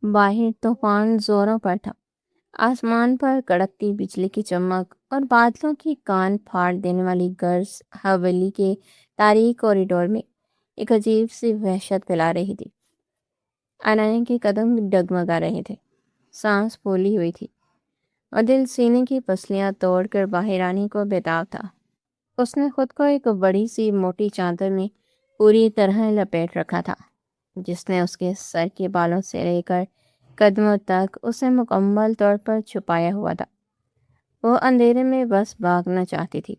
باہر طوفان زوروں پر تھا۔ آسمان پر کڑکتی بجلی کی چمک اور بادلوں کی کان پھاڑ دینے والی گرج حویلی کے تاریک کوریڈور میں ایک عجیب سی وحشت پھیلا رہی تھی۔ عنایا کے قدم ڈگمگا رہے تھے، سانس پھولی ہوئی تھی اور دل سینے کی پسلیاں توڑ کر باہر آنے کو بےتاب تھا۔ اس نے خود کو ایک بڑی سی موٹی چادر میں پوری طرح لپیٹ رکھا تھا، جس نے اس کے سر کے بالوں سے لے کر قدموں تک اسے مکمل طور پر چھپایا ہوا تھا۔ وہ اندھیرے میں بس بھاگنا چاہتی تھی،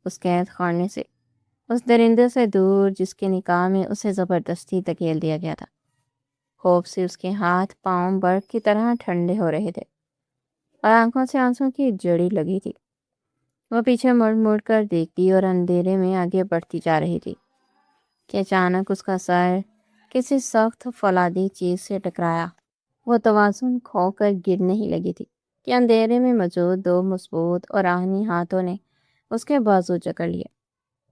اس قید خانے سے، اس درندے سے دور جس کے نکاح میں اسے زبردستی دھکیل دیا گیا تھا۔ خوف سے اس کے ہاتھ پاؤں برف کی طرح ٹھنڈے ہو رہے تھے اور آنکھوں سے آنسوں کی جڑی لگی تھی۔ وہ پیچھے مڑ مڑ کر دیکھتی اور اندھیرے میں آگے بڑھتی جا رہی تھی کہ اچانک اس کا سر کسی سخت فولادی چیز سے ٹکرایا۔ وہ توازن کھو کر گرنے ہی لگی تھی کہ اندھیرے میں موجود دو مضبوط اور آہنی ہاتھوں نے اس کے بازو جکڑ لیے۔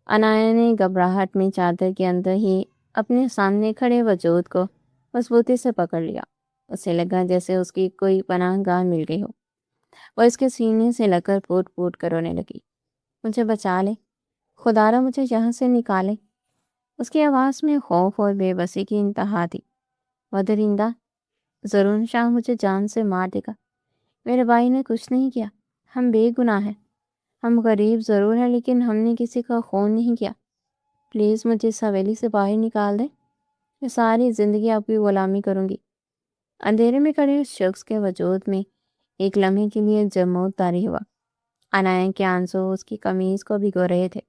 عنایا نے گھبراہٹ میں چادر کے اندر ہی اپنے سامنے کھڑے وجود کو مضبوطی سے پکڑ لیا۔ اسے لگا جیسے اس کی کوئی پناہ گاہ مل گئی ہو۔ وہ اس کے سینے سے لگ کر پھوٹ پھوٹ کر رونے لگی۔ مجھے بچا لے، خدا را مجھے یہاں سے نکالے۔ اس کی آواز میں خوف اور بے بسی کی انتہا تھی۔ وہ درندہ، زرون شاہ مجھے جان سے مار دے گا۔ میرے بھائی نے کچھ نہیں کیا، ہم بے گناہ ہیں۔ ہم غریب ضرور ہیں لیکن ہم نے کسی کا خون نہیں کیا۔ پلیز مجھے اس حویلی سے باہر نکال دے، میں ساری زندگی آپ کی غلامی کروں گی۔ اندھیرے میں کھڑے اس شخص کے وجود میں ایک لمحے کے لیے جمود طاری ہوا۔ عنایا کے آنسو اس کی قمیض کو بھگو رہے تھے،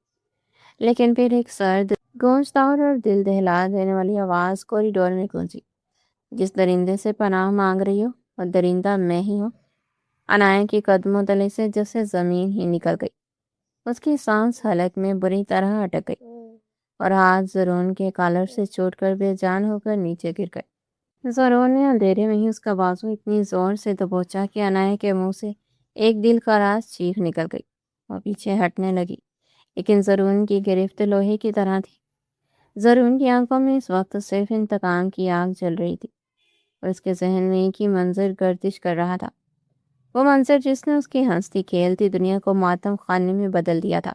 لیکن پھر ایک سرد گونجدار اور دل دہلا دینے والی آواز کوریڈور میں گونجی، جس درندے سے پناہ مانگ رہی ہو اور درندہ میں ہی ہوں۔ عنایا کے قدموں تلے سے جیسے زمین ہی نکل گئی۔ اس کی سانس حلق میں بری طرح اٹک گئی اور ہاتھ زرون کے کالر سے چھوٹ کر بے جان ہو کر نیچے گر گئے۔ زرون نے اندھیرے میں ہی اس کا بازو اتنی زور سے دبوچا کہ عنایا کے منہ سے ایک دل خراش چیخ نکل گئی۔ وہ پیچھے ہٹنے لگی، لیکن زرون کی گرفت لوہے کی طرح تھی۔ زرون کی آنکھوں میں اس وقت صرف انتقام کی آگ جل رہی تھی اور اس کے ذہن میں ایک ہی منظر گردش کر رہا تھا، وہ منظر جس نے اس کی ہنستی کھیلتی دنیا کو ماتم خانے میں بدل دیا تھا۔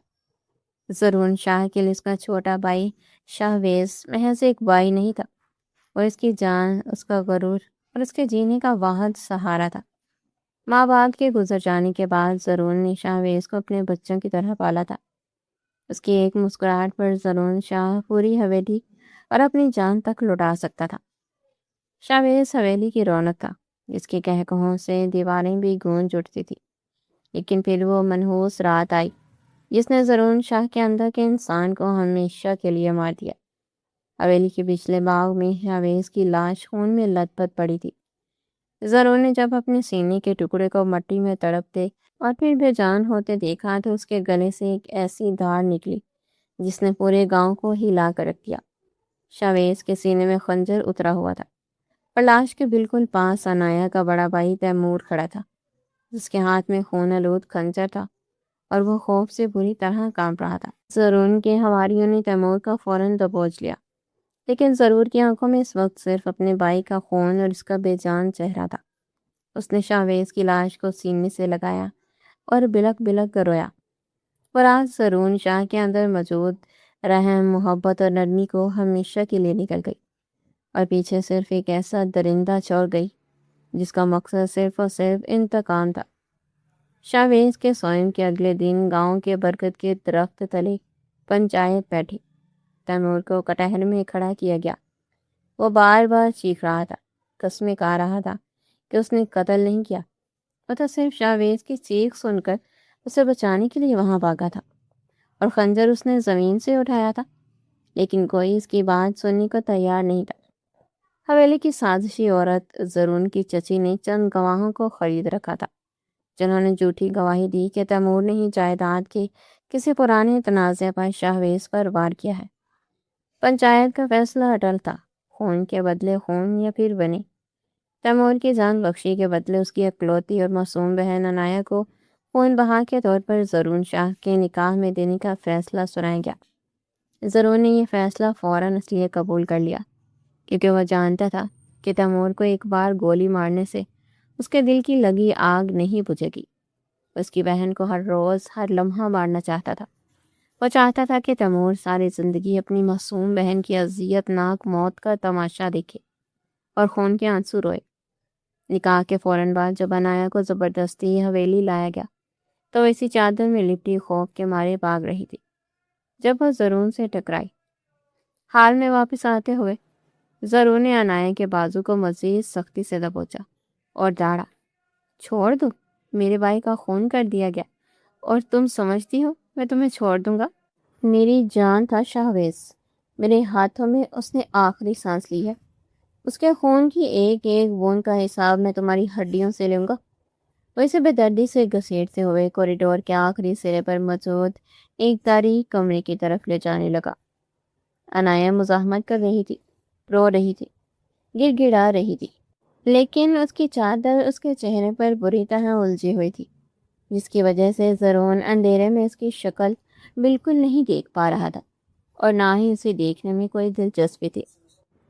زرون شاہ کے لیے اس کا چھوٹا بھائی شاہویز محض ایک بھائی نہیں تھا، اور اس کی جان، اس کا غرور اور اس کے جینے کا واحد سہارا تھا۔ ماں باپ کے گزر جانے کے بعد زرون نے شاہویز کو اپنے بچوں کی طرح پالا تھا۔ اس کی ایک مسکراہٹ پر زرون شاہ پوری حویلی اور اپنی جان تک لٹا سکتا تھا۔ شاہویز حویلی کی رونق تھا، جس کے قہقہوں سے دیواریں بھی گونج اٹھتی تھی۔ لیکن پھر وہ منحوس رات آئی جس نے زرون شاہ کے اندر کے انسان کو ہمیشہ کے لیے مار دیا۔ حویلی کے پچھلے باغ میں شاہویز کی لاش خون میں لت پت پڑی تھی۔ زرون نے جب اپنے سینے کے ٹکڑے کو مٹی میں تڑپتے اور پھر بے جان ہوتے دیکھا تو اس کے گلے سے ایک ایسی دھاڑ نکلی جس نے پورے گاؤں کو ہلا کر رکھ دیا۔ شاہویز کے سینے میں خنجر اترا ہوا تھا اور لاش کے بالکل پاس عنایا کا بڑا بھائی تیمور کھڑا تھا، جس کے ہاتھ میں خون آلود خنجر تھا اور وہ خوف سے بری طرح کانپ رہا تھا۔ زرون کے حواریوں نے تیمور کا فوراً دبوچ لیا، لیکن ضرور کی آنکھوں میں اس وقت صرف اپنے بھائی کا خون اور اس کا بے جان چہرہ تھا۔ اس نے شاہویز کی لاش کو سینے سے لگایا اور بلک بلک کر رویا۔ وہ رات زرون شاہ کے اندر موجود رحم، محبت اور نرمی کو ہمیشہ کے لیے نکل گئی اور پیچھے صرف ایک ایسا درندہ چھوڑ گئی جس کا مقصد صرف اور صرف انتقام تھا۔ شاہویز کے سوئم کے اگلے دن گاؤں کے برکت کے درخت تلے پنچایت بیٹھی۔ تیمور کو کٹہر میں کھڑا کیا گیا۔ وہ بار بار چیخ رہا تھا، قسمیں کھا رہا تھا کہ اس نے قتل نہیں کیا، وہ تو صرف شاہویز کی چیخ سن کر اسے بچانے کے لیے وہاں بھاگا تھا اور خنجر اس نے زمین سے اٹھایا تھا، لیکن کوئی اس کی بات سننے کو تیار نہیں تھا۔ حویلی کی سازشی عورت زرون کی چچی نے چند گواہوں کو خرید رکھا تھا، جنہوں نے جھوٹی گواہی دی کہ تیمور نے ہی جائیداد کے کسی پرانے تنازع پر شاہویز پر وار کیا ہے۔ پنچایت کا فیصلہ اٹل تھا، خون کے بدلے خون یا پھر بنے۔ تیمور کی جان بخشی کے بدلے اس کی اکلوتی اور معصوم بہن عنایا کو خون بہا کے طور پر زرون شاہ کے نکاح میں دینے کا فیصلہ سنایا گیا۔ زرون نے یہ فیصلہ فوراً اس لیے قبول کر لیا کیونکہ وہ جانتا تھا کہ تیمور کو ایک بار گولی مارنے سے اس کے دل کی لگی آگ نہیں بجھے گی۔ اس کی بہن کو ہر روز ہر لمحہ مارنا چاہتا تھا۔ وہ چاہتا تھا کہ تیمور ساری زندگی اپنی معصوم بہن کی اذیت ناک موت کا تماشا دیکھے اور خون کے آنسو روئے۔ نکاح کے فوراً بعد جب عنایا کو زبردستی حویلی لایا گیا تو وہ اسی چادر میں لپٹی خوف کے مارے بھاگ رہی تھی۔ جب وہ زرون سے ٹکرائی، حال میں واپس آتے ہوئے زرون نے عنایا کے بازو کو مزید سختی سے دبوچا اور داڑا، چھوڑ دو، میرے بھائی کا خون کر دیا گیا اور تم سمجھتی ہو میں تمہیں چھوڑ دوں گا؟ میری جان تھا شاہویز، میرے ہاتھوں میں اس نے آخری سانس لی ہے، اس کے خون کی ایک ایک بوند کا حساب میں تمہاری ہڈیوں سے لوں گا۔ وہ اسے بے دردی سے گھسیٹتے ہوئے کوریڈور کے آخری سرے پر موجود ایک تاریک کمرے کی طرف لے جانے لگا۔ عنایا مزاحمت کر رہی تھی، رو رہی تھی، گر گڑا رہی تھی، لیکن اس کی چادر اس کے چہرے پر بری طرح الجھی ہوئی تھی، جس کی وجہ سے زرون اندھیرے میں اس کی شکل بالکل نہیں دیکھ پا رہا تھا اور نہ ہی اسے دیکھنے میں کوئی دلچسپی تھی۔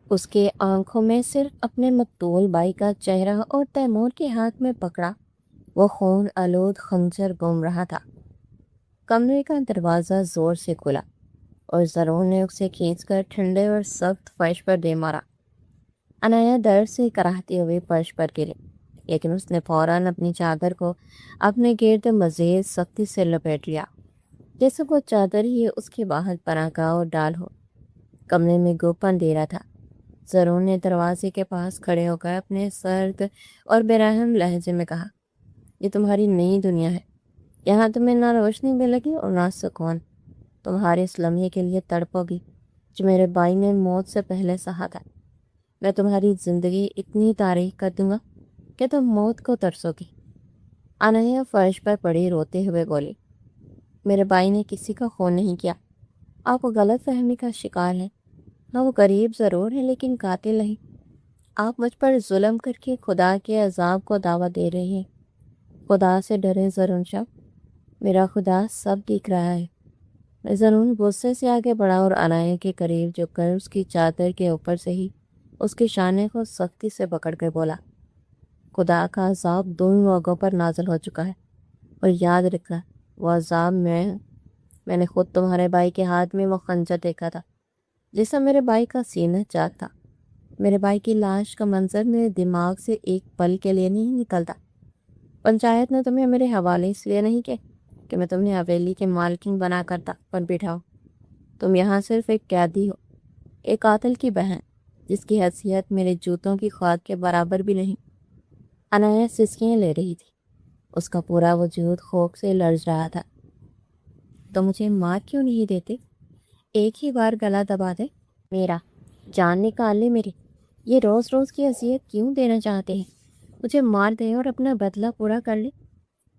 اس کے آنکھوں میں صرف اپنے مقتول بھائی کا چہرہ اور تیمور کے ہاتھ میں پکڑا وہ خون آلود خنجر گم رہا تھا۔ کمرے کا دروازہ زور سے کھلا اور زرون نے اسے کھینچ کر ٹھنڈے اور سخت فرش پر دے مارا۔ عنایا درد سے کراہتے ہوئے فرش پر گرے، لیکن اس نے فوراً اپنی چادر کو اپنے گرد مزید سختی سے لپیٹ لیا، جیسے وہ چادر ہی اس کے باہر پناہ گاہ اور ڈال ہو۔ کمرے میں گپ اندھیرا تھا۔ زرون نے دروازے کے پاس کھڑے ہو کر اپنے سرد اور بے رحم لہجے میں کہا، یہ تمہاری نئی دنیا ہے، یہاں تمہیں نہ روشنی ملے گی اور نہ سکون۔ تمہارے اس لمحے کے لیے تڑپو گی جو میرے بھائی نے موت سے پہلے سہا تھا۔ میں تمہاری زندگی اتنی تاریک کر دوں گا کہ تم موت کو ترسو گی۔ عنایا فرش پر پڑی روتے ہوئے بولی، میرے بھائی نے کسی کا خون نہیں کیا، آپ غلط فہمی کا شکار ہیں۔ ہاں وہ غریب ضرور ہے لیکن قاتل نہیں۔ آپ مجھ پر ظلم کر کے خدا کے عذاب کو دعوت دے رہے ہیں۔ خدا سے ڈرے زرون شاہ، میرا خدا سب دیکھ رہا ہے۔ زرون غصے سے آگے بڑھا اور عنایا کے قریب جھک کر اس کی چادر کے اوپر سے ہی اس کے شانے کو سختی سے پکڑ کر بولا، خدا کا عذاب دونوں لوگوں پر نازل ہو چکا ہے، اور یاد رکھنا وہ عذاب میں نے خود تمہارے بھائی کے ہاتھ میں وہ خنجر دیکھا تھا جیسا میرے بھائی کا سینہ چاک تھا۔ میرے بھائی کی لاش کا منظر میرے دماغ سے ایک پل کے لیے نہیں نکلتا۔ پنچایت نے تمہیں میرے حوالے اس لیے نہیں کہ میں تمہیں حویلی کے مالکن بنا کر تخت پر بٹھاؤں۔ تم یہاں صرف ایک قیدی ہو، ایک قاتل کی بہن جس کی حیثیت میرے جوتوں کی خاک کے برابر بھی نہیں۔ عنایا سسکیاں لے رہی تھی، اس کا پورا وجود خوف سے لرز رہا تھا۔ تو مجھے مار کیوں نہیں دیتے؟ ایک ہی بار گلا دبا دے میرا، جان نکال لے میری۔ یہ روز روز کی اذیت کیوں دینا چاہتے ہیں؟ مجھے مار دے اور اپنا بدلہ پورا کر لے۔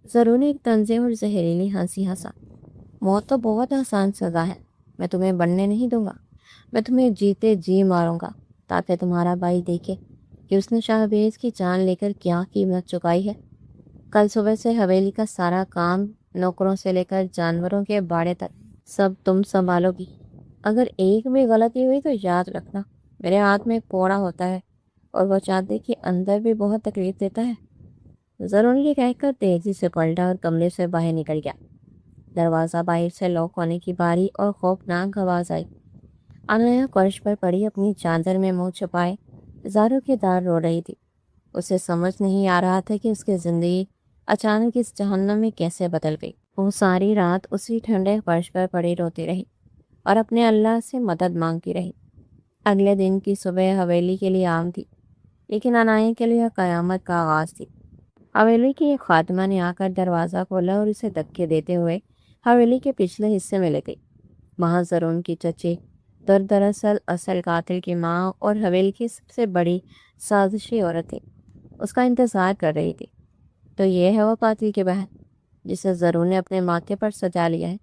ضرور نے ایک طنزے اور زہریلی ہنسی ہنسا، موت تو بہت آسان سزا ہے، میں تمہیں بننے نہیں دوں گا، میں تمہیں جیتے جی ماروں گا تاکہ تمہارا بھائی دیکھے کہ اس نے شاہبیز کی جان لے کر کیا قیمت چکائی ہے۔ کل صبح سے حویلی کا سارا کام، نوکروں سے لے کر جانوروں کے باڑے تک، سب تم سنبھالو گی۔ اگر ایک بھی غلطی ہوئی تو یاد رکھنا میرے ہاتھ میں ایک پوڑا ہوتا ہے اور وہ چادر کے اندر بھی بہت تکلیف دیتا ہے۔ ضرور یہ کہہ کر تیزی سے پلٹا اور کمرے سے باہر نکل گیا۔ دروازہ باہر سے لاک ہونے کی باری اور خوفناک آواز آئی۔ عنایا فرش پر پڑی اپنی چادر میں منہ چھپائے زاروں کے دار رو رہی تھی۔ اسے سمجھ نہیں آ رہا تھا کہ اس کی زندگی اچانک اس جہنم میں کیسے بدل گئی۔ وہ ساری رات اسی ٹھنڈے فرش پر پڑی روتی رہی اور اپنے اللہ سے مدد مانگتی رہی۔ اگلے دن کی صبح حویلی کے لیے عام تھی، لیکن عنایا کے لیے قیامت کا آغاز تھی۔ حویلی کی ایک خادمہ نے آ کر دروازہ کھولا اور اسے دھکے دیتے ہوئے حویلی کے پچھلے حصے میں لے گئی۔ وہاں زرون کی چچی دراصل اصل قاتل کی ماں اور حویلی کی سب سے بڑی سازشی عورت تھی، اس کا انتظار کر رہی تھی۔ تو یہ ہے وہ قاتل کی بہن جسے زرون نے اپنے ماتھے پر سجا لیا ہے۔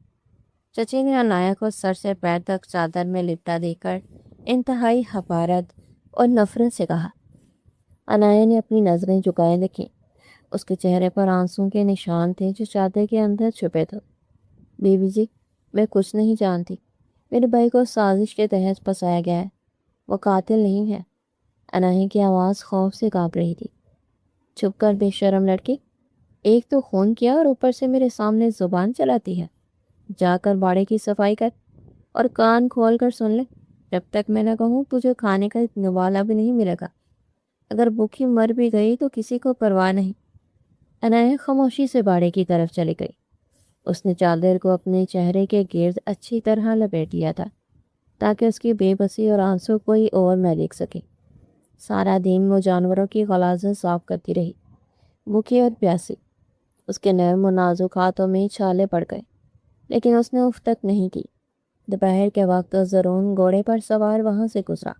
چچی نے عنایا کو سر سے پیر تک چادر میں لپٹا دے کر انتہائی حقارت اور نفرت سے کہا۔ عنایا نے اپنی نظریں جھکائے دیکھیں، اس کے چہرے پر آنسوں کے نشان تھے جو چادر کے اندر چھپے تھے۔ بیوی جی، میں کچھ نہیں جانتی، میرے بھائی کو سازش کے تحت پھنسایا گیا ہے، وہ قاتل نہیں ہے۔ اناہی کی آواز خوف سے کانپ رہی تھی۔ چھپ کر بے شرم لڑکی، ایک تو خون کیا اور اوپر سے میرے سامنے زبان چلاتی ہے۔ جا کر باڑے کی صفائی کر اور کان کھول کر سن لے، جب تک میں نہ کہوں تجھے کھانے کا ایک نوالا بھی نہیں ملے گا۔ اگر بھوکی مر بھی گئی تو کسی کو پرواہ نہیں۔ عنایہ خاموشی سے باڑے کی طرف چلی گئی۔ اس نے چادر کو اپنے چہرے کے گرد اچھی طرح لپیٹ لیا تھا تاکہ اس کی بے بسی اور آنسو کوئی اور نہ دیکھ سکے۔ سارا دن وہ جانوروں کی غلاظت صاف کرتی رہی، بھوکی اور پیاسی۔ اس کے نرم و نازک ہاتھوں میں چھالے پڑ گئے، لیکن اس نے اف تک نہیں کی۔ دوپہر کے وقت زرون گھوڑے پر سوار وہاں سے گزرا۔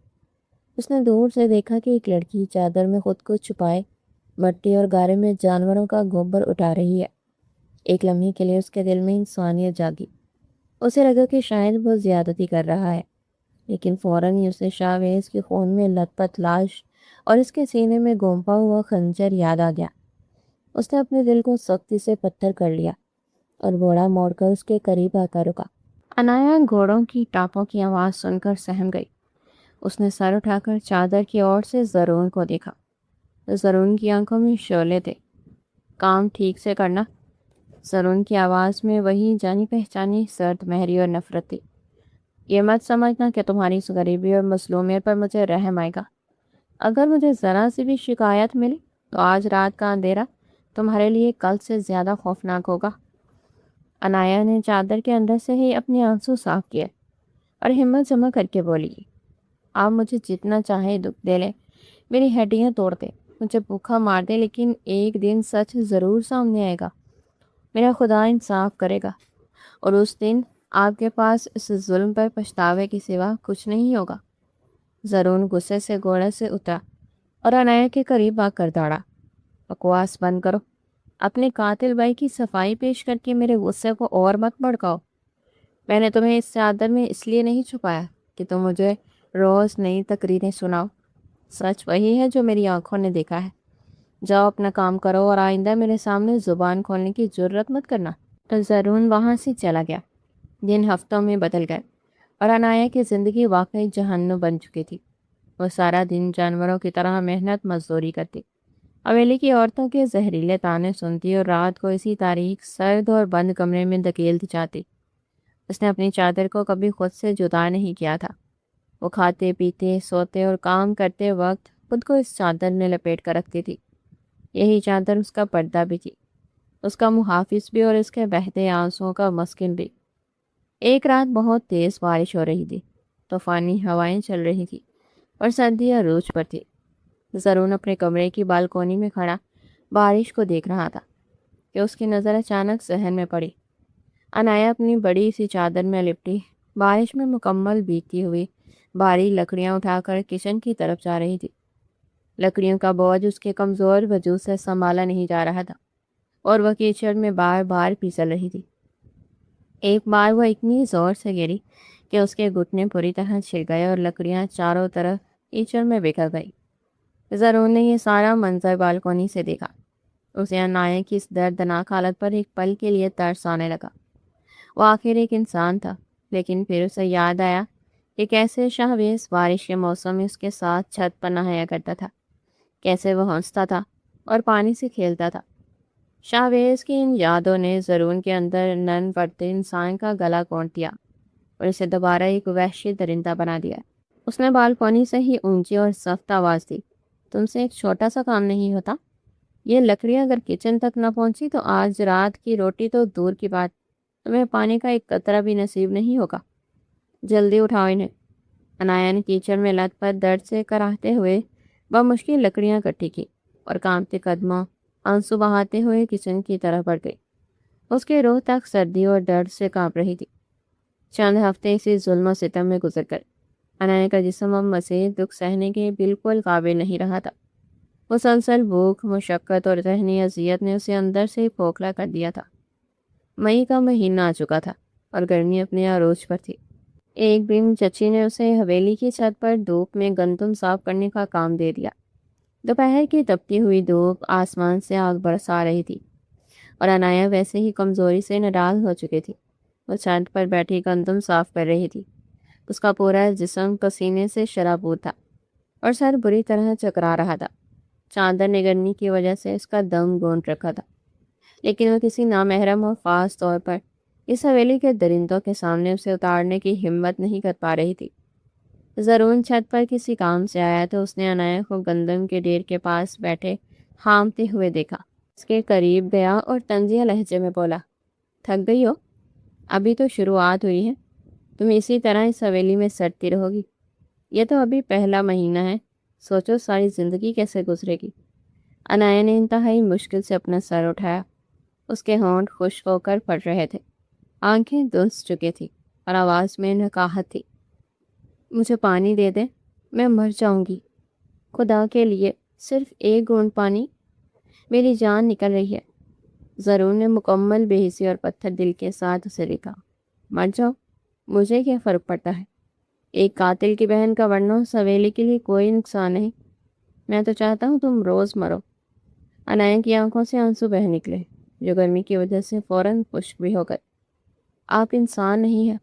اس نے دور سے دیکھا کہ ایک لڑکی چادر میں خود کو چھپائے مٹی اور گارے میں جانوروں کا گوبر اٹھا رہی ہے۔ ایک لمحے کے لیے اس کے دل میں انسانیت جاگی۔ اسے لگا کہ شاید وہ زیادتی کر رہا ہے، لیکن فوراً ہی اسے شاویز کے خون میں لت پت لاش اور اس کے سینے میں گھونپا ہوا خنجر یاد آ گیا۔ اس نے اپنے دل کو سختی سے پتھر کر لیا اور گھوڑا موڑ کر اس کے قریب آ کر رکا۔ عنایہ گھوڑوں کی ٹاپوں کی آواز سن کر سہم گئی۔ اس نے سر اٹھا کر چادر کی اور سے زرون کو دیکھا۔ زرون کی آنکھوں میں شعلے تھے۔ کام ٹھیک سے کرنا۔ زرون کی آواز میں وہی جانی پہچانی سرد مہری اور نفرت تھی۔ یہ مت سمجھنا کہ تمہاری اس غریبی اور مظلومیت پر مجھے رحم آئے گا۔ اگر مجھے ذرا سی بھی شکایت ملی تو آج رات کا اندھیرا تمہارے لیے کل سے زیادہ خوفناک ہوگا۔ عنایہ نے چادر کے اندر سے ہی اپنے آنسو صاف کیے اور ہمت جمع کر کے بولی، آپ مجھے جتنا چاہے دکھ دے لیں، میری ہڈیاں توڑ دے، مجھے بھوکا مار دے، لیکن ایک دن سچ ضرور سامنے آئے گا۔ میرا خدا انصاف کرے گا اور اس دن آپ کے پاس اس ظلم پر پچھتاوے کے سوا کچھ نہیں ہوگا۔ زرون غصے سے گھوڑے سے اترا اور عنایہ کے قریب آ کر دوڑا۔ بکواس بند کرو۔ اپنے قاتل بھائی کی صفائی پیش کر کے میرے غصے کو اور مت بھڑکاؤ۔ میں نے تمہیں اس چادر میں اس لیے نہیں چھپایا کہ تم مجھے روز نئی تقریریں سناؤ۔ سچ وہی ہے جو میری آنکھوں نے دیکھا ہے۔ جاؤ اپنا کام کرو اور آئندہ میرے سامنے زبان کھولنے کی جرت مت کرنا۔ تو زرون وہاں سے چلا گیا۔ دن ہفتوں میں بدل گئے اور عنایہ کی زندگی واقعی جہنم بن چکی تھی۔ وہ سارا دن جانوروں کی طرح محنت مزدوری کرتی، حویلی کی عورتوں کے زہریلے تانے سنتی اور رات کو اسی تاریک سرد اور بند کمرے میں دھکیلتی جاتی۔ اس نے اپنی چادر کو کبھی خود سے جدا نہیں کیا تھا۔ وہ کھاتے پیتے سوتے اور کام کرتے وقت خود کو اس چادر میں لپیٹ کر رکھتی تھی۔ یہی چادر اس کا پردہ بھی تھی، اس کا محافظ بھی اور اس کے بہتے آنسوؤں کا مسکن بھی۔ ایک رات بہت تیز بارش ہو رہی تھی، طوفانی ہوائیں چل رہی تھی اور سردی عروج پر تھی۔ زرون اپنے کمرے کی بالکونی میں کھڑا بارش کو دیکھ رہا تھا کہ اس کی نظر اچانک ذہن میں پڑی۔ عنایہ اپنی بڑی سی چادر میں لپٹی بارش میں مکمل بھیگتی ہوئی بھاری لکڑیاں اٹھا کر کچن کی طرف جا رہی تھی۔ لکڑیوں کا بوجھ اس کے کمزور وجود سے سنبھالا نہیں جا رہا تھا اور وہ کیچڑ میں بار بار پھسل رہی تھی۔ ایک بار وہ اتنی زور سے گری کہ اس کے گھٹنے پوری طرح چھل گئے اور لکڑیاں چاروں طرف کیچڑ میں بکھر گئی۔ زرون نے یہ سارا منظر بالکونی سے دیکھا۔ اسے عنایہ کی اس دردناک حالت پر ایک پل کے لیے ترس آنے لگا۔ وہ آخر ایک انسان تھا، لیکن پھر اسے یاد آیا کہ کیسے شاہویز بارش کے موسم میں اس کے ساتھ چھت پر نہایا کرتا تھا، کیسے وہ ہنستا تھا اور پانی سے کھیلتا تھا۔ شاہویز کی ان یادوں نے زرون کے اندر نرم پڑتے انسان کا گلا گھونٹ دیا اور اسے دوبارہ ایک وحشی درندہ بنا دیا۔ اس نے بالکونی سے ہی اونچی اور سخت آواز دی، تم سے ایک چھوٹا سا کام نہیں ہوتا؟ یہ لکڑیاں اگر کچن تک نہ پہنچی تو آج رات کی روٹی تو دور کی بات، تمہیں پانی کا ایک قطرہ بھی نصیب نہیں ہوگا۔ جلدی اٹھاؤ انہیں۔ عنایہ نے کیچڑ میں لت پت درد سے کراہتے ہوئے بمشکل لکڑیاں اکٹھی کی اور کانپتے قدموں آنسو بہاتے ہوئے کچن کی طرف بڑھ گئی۔ اس کے روح تک سردی اور درد سے کانپ رہی تھی۔ چند ہفتے اسی ظلم و ستم میں گزر گئے۔ عنایہ کا جسم اب مزید دکھ سہنے کے بالکل قابل نہیں رہا تھا۔ مسلسل بھوک، مشقت اور ذہنی اذیت نے اسے اندر سے کھوکھلا کر دیا تھا۔ مئی کا مہینہ آ چکا تھا اور گرمی اپنے عروج پر تھی۔ ایک دن چچی نے اسے حویلی کی چھت پر دھوپ میں گندم صاف کرنے کا کام دے دیا۔ دوپہر کی تپتی ہوئی دھوپ آسمان سے آگ برسا رہی تھی اور عنایہ ویسے ہی کمزوری سے نڈال ہو چکی تھی۔ وہ چھت پر بیٹھی گندم صاف کر رہی تھی۔ اس کا پورا جسم پسینے سے شرابور تھا۔ اور سر بری طرح چکرا رہا تھا۔ چادر نے گرمی کی وجہ سے اس کا دم گونج رکھا تھا، لیکن وہ کسی نامحرم اور خاص طور پر اس حویلی کے درندوں کے سامنے اسے اتارنے کی ہمت نہیں کر پا رہی تھی۔ زرون چھت پر کسی کام سے آیا تو اس نے عنایہ کو گندم کے ڈھیر کے پاس بیٹھے ہامتے ہوئے دیکھا۔ اس کے قریب گیا اور طنزیہ لہجے میں بولا، تھک گئی ہو؟ ابھی تو شروعات ہوئی ہے، تم اسی طرح اس حویلی میں سڑتی رہو گی؟ یہ تو ابھی پہلا مہینہ ہے، سوچو ساری زندگی کیسے گزرے گی۔ عنایہ نے انتہائی مشکل سے اپنا سر اٹھایا۔ اس کے ہونٹ خشک ہو کر پھٹ رہے تھے، آنکھیں دھنس چکی تھی اور آواز میں نکاہت تھی۔ مجھے پانی دے دیں، میں مر جاؤں گی، خدا کے لیے صرف ایک گھونٹ پانی، میری جان نکل رہی ہے۔ زرون نے مکمل بے حسی اور پتھر دل کے ساتھ اسے دیکھا۔ مر جاؤ، مجھے کیا فرق پڑتا ہے؟ ایک قاتل کی بہن کا ورنہ اس حویلی کے لیے کوئی نقصان نہیں۔ میں تو چاہتا ہوں تم روز مرو۔ عنایہ کی آنکھوں سے آنسو بہہ نکلے، جو گرمی کی وجہ سے فوراً خشک بھی ہو گئے۔ آپ انسان نہیں ہیں،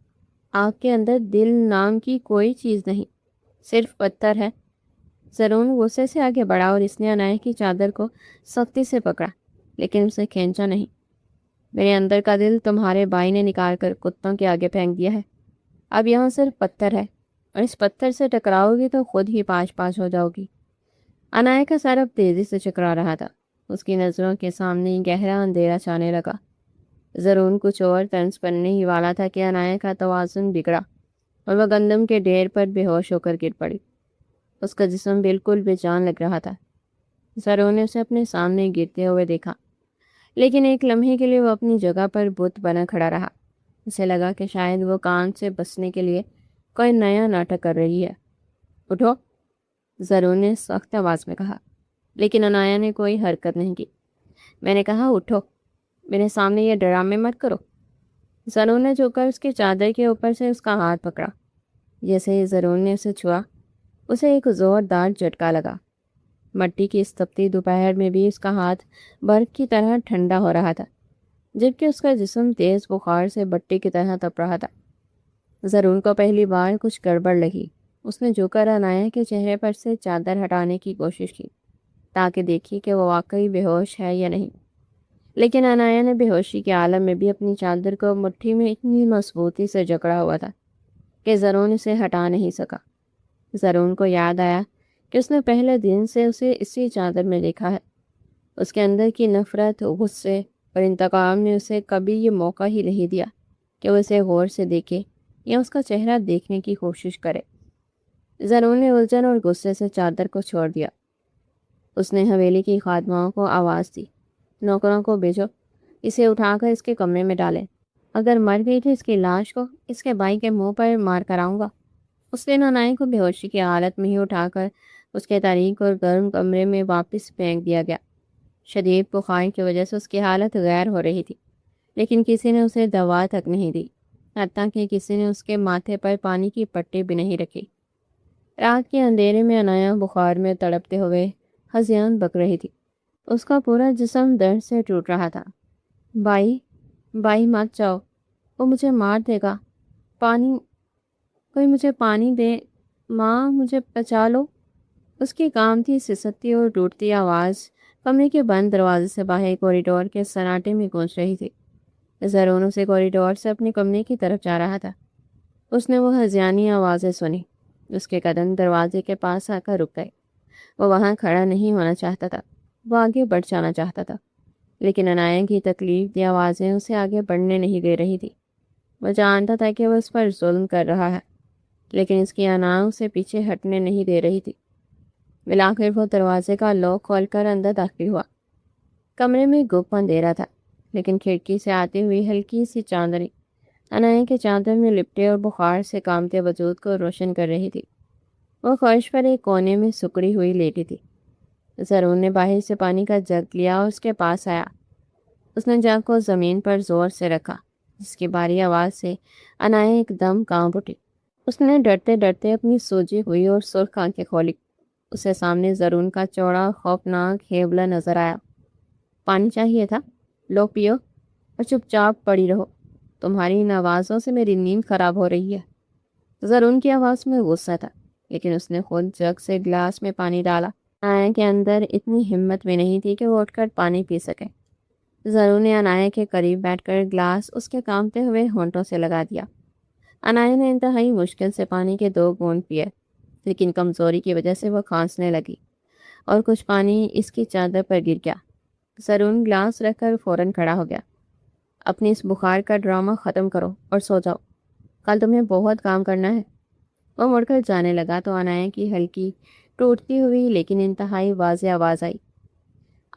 آپ کے اندر دل نام کی کوئی چیز نہیں، صرف پتھر ہے۔ زرون غصے سے آگے بڑھا اور اس نے عنایہ کی چادر کو سختی سے پکڑا، لیکن اسے کھینچا نہیں۔ میرے اندر کا دل تمہارے بھائی نے نکال کر کتوں کے آگے پھینک دیا ہے، اب یہاں صرف پتھر ہے، اور اس پتھر سے ٹکراؤ گی تو خود ہی پاش پاش ہو جاؤ گی۔ عنایہ کا سر اب تیزی سے چکرا رہا تھا، اس کی نظروں کے سامنے گہرا اندھیرا چھانے لگا۔ زرون کچھ اور طنز کرنے ہی والا تھا کہ عنایہ کا توازن بگڑا اور وہ گندم کے ڈھیر پر بے ہوش ہو کر گر پڑی۔ اس کا جسم بالکل بے جان لگ رہا تھا۔ زرون نے اسے اپنے سامنے گرتے ہوئے دیکھا، لیکن ایک لمحے کے لیے وہ اپنی جگہ پر بت بنا کھڑا رہا۔ اسے لگا کہ شاید وہ کان سے بچنے کے لیے کوئی نیا ناٹک کر رہی ہے۔ اٹھو، زرون نے سخت آواز میں کہا، لیکن عنایہ نے کوئی حرکت نہیں کی۔ میں نے کہا اٹھو، میرے سامنے یہ ڈرامے مت کرو۔ زرون نے جھک کر اس کی چادر کے اوپر سے اس کا ہاتھ پکڑا۔ جیسے ہی زرون نے اسے چھوا، اسے ایک زوردار جھٹکا لگا۔ مٹی کی اس تپتی دوپہر میں بھی اس کا ہاتھ برف کی طرح ٹھنڈا ہو رہا تھا، جبکہ اس کا جسم تیز بخار سے بٹی کی طرح تپ رہا تھا۔ زرون کو پہلی بار کچھ گڑبڑ لگی۔ اس نے جھک کر عنایہ کے چہرے پر سے چادر ہٹانے کی کوشش کی تاکہ دیکھی کہ وہ واقعی بے ہوش ہے یا نہیں، لیکن عنایہ نے بے ہوشی کے عالم میں بھی اپنی چادر کو مٹھی میں اتنی مضبوطی سے جکڑا ہوا تھا کہ زرون اسے ہٹا نہیں سکا۔ زرون کو یاد آیا کہ اس نے پہلے دن سے اسے اسی چادر میں دیکھا ہے۔ اس کے اندر کی نفرت، غصے اور انتقام نے اسے کبھی یہ موقع ہی نہیں دیا کہ وہ اسے غور سے دیکھے یا اس کا چہرہ دیکھنے کی کوشش کرے۔ زرون نے الجھن اور غصے سے چادر کو چھوڑ دیا۔ اس نے حویلی کی خادماؤں کو آواز دی، نوکروں کو بھیجو، اسے اٹھا کر اس کے کمرے میں ڈالیں۔ اگر مر گئی تو اس کی لاش کو اس کے بھائی کے منہ پر مار کر آؤں گا۔ اس نے عنایہ کو بے ہوشی کی حالت میں ہی اٹھا کر اس کے تاریک اور گرم کمرے میں واپس پھینک دیا گیا۔ شدید بخار کی وجہ سے اس کی حالت غیر ہو رہی تھی، لیکن کسی نے اسے دوا تک نہیں دی، حتیٰ کہ کسی نے اس کے ماتھے پر پانی کی پٹی بھی نہیں رکھی۔ رات کے اندھیرے میں عنایہ بخار میں تڑپتے ہوئے ہذیان بک رہی تھی۔ اس کا پورا جسم درد سے ٹوٹ رہا تھا۔ بائی مت جاؤ، وہ مجھے مار دے گا، کوئی مجھے پانی دے، ماں مجھے بچا لو۔ اس کی کانپتی سسکتی اور ٹوٹتی آواز کمرے کے بند دروازے سے باہر کوریڈور کے سناٹے میں گونج رہی تھی۔ زرون اسے کوریڈور سے اپنے کمرے کی طرف جا رہا تھا۔ اس نے وہ ہذیانی آوازیں سنی۔ اس کے قدم دروازے کے پاس آ کر رک گئے۔ وہ وہاں کھڑا نہیں ہونا چاہتا تھا، وہ آگے بڑھ جانا چاہتا تھا، لیکن عنایہ کی تکلیف دی آوازیں اسے آگے بڑھنے نہیں دے رہی تھی۔ وہ جانتا تھا کہ وہ اس پر ظلم کر رہا ہے، لیکن اس کی انا اسے پیچھے ہٹنے نہیں دے رہی تھی۔ بالآخر وہ دروازے کا لوک کھول کر اندر داخل ہوا۔ کمرے میں گپ اندھیرا تھا، لیکن کھڑکی سے آتی ہوئی ہلکی سی چاندنی عنایہ کے چادر میں لپٹے اور بخار سے کامتے وجود کو روشن کر رہی تھی۔ وہ فرش پر ایک کونے میں سکڑی ہوئی لیٹی تھی۔ زرون نے باہر سے پانی کا جگ لیا اور اس کے پاس آیا۔ اس نے جگ کو زمین پر زور سے رکھا، جس کی بھاری آواز سے عنایہ ایک دم کانپ اٹھی۔ اس نے ڈرتے ڈرتے اپنی سوجی ہوئی اور سرخ آنکھیں کھولی۔ اسے سامنے زرون کا چوڑا خوفناک ہیبلا نظر آیا۔ پانی چاہیے تھا، لو پیو اور چپ چاپ پڑی رہو، تمہاری ان آوازوں سے میری نیند خراب ہو رہی ہے۔ زرون کی آواز میں غصہ تھا، لیکن اس نے خود جگ سے گلاس میں پانی ڈالا۔ عنایا کے اندر اتنی ہمت بھی نہیں تھی کہ وہ اٹھ کر پانی پی سکے۔ ضرور نے عنایا کے قریب بیٹھ کر گلاس اس کے کانپتے ہوئے ہونٹوں سے لگا دیا۔ عنایا نے انتہائی مشکل سے پانی کے 2 گھونٹ پیے، لیکن کمزوری کی وجہ سے وہ کھانسنے لگی اور کچھ پانی اس کی چادر پر گر گیا۔ ضرور گلاس رکھ کر فوراً کھڑا ہو گیا۔ اپنی اس بخار کا ڈرامہ ختم کرو اور سو جاؤ، کل تمہیں بہت کام کرنا ہے۔ وہ مڑ کر جانے لگا تو عنایا کی ہلکی ٹوٹتی ہوئی لیکن انتہائی واضح آواز آئی،